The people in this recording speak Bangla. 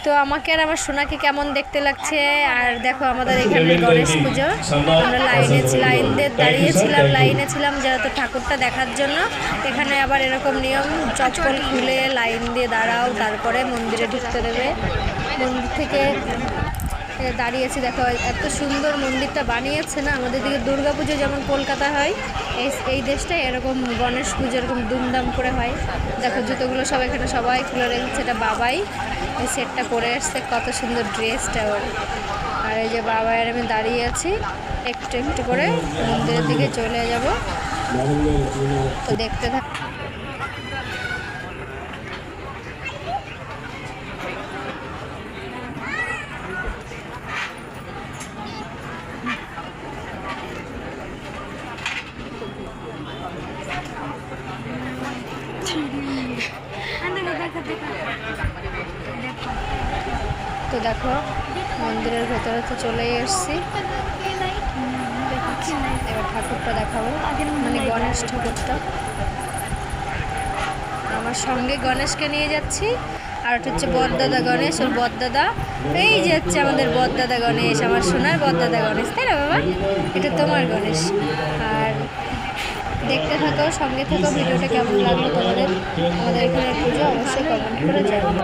তো আমাকে আর আমার সোনাকে কেমন দেখতে লাগছে। আর দেখো আমাদের এখানে গণেশ পুজো, আমরা লাইনে লাইনে ছিলাম যেহেতু ঠাকুরটা দেখার জন্য। এখানে আবার এরকম নিয়ম, চপ্পল খুলে লাইন দিয়ে দাঁড়াও, তারপরে মন্দিরে ঢুকতে দেবে। মন্দির থেকে দাঁড়িয়েছি, দেখো এত সুন্দর মন্দিরটা বানিয়েছে না। আমাদের দিকে দুর্গা পুজো যেমন কলকাতা হয়, এই দেশটায় এরকম গণেশ পুজো এরকম দুমদাম করে হয়। দেখো জুতোগুলো সব এখানে সবাই খুলে রেখেছে, এটা বাবাই এই সেটটা পরে আসছে, কত সুন্দর ড্রেসটা ওর। আর এই যে বাবা আর আমি দাঁড়িয়ে আছি, একটু একটু করে মন্দিরের দিকে চলে যাব। তো দেখতে থাক। তো দেখো মন্দিরের ভেতরে তো চলেই এসছি, এবার ঠাকুরটা দেখাবো, মানে গণেশ ঠাকুরটা। আমার সঙ্গে গণেশকে নিয়ে যাচ্ছি, আর ওটা হচ্ছে বড়দাদা গণেশ, ওর বড়দাদা। এই যে হচ্ছে আমাদের বড়দাদা গণেশ, আমার সোনার বড়দাদা গণেশ, তাই না বাবা? এটা তোমার গণেশ। আর দেখতে থাকো, সঙ্গে থাকো, ভিডিওটা কেমন লাগলো তোমাদের। আমাদের এখানে পুজো অবশ্যই কমেন্ট করে জানাবে।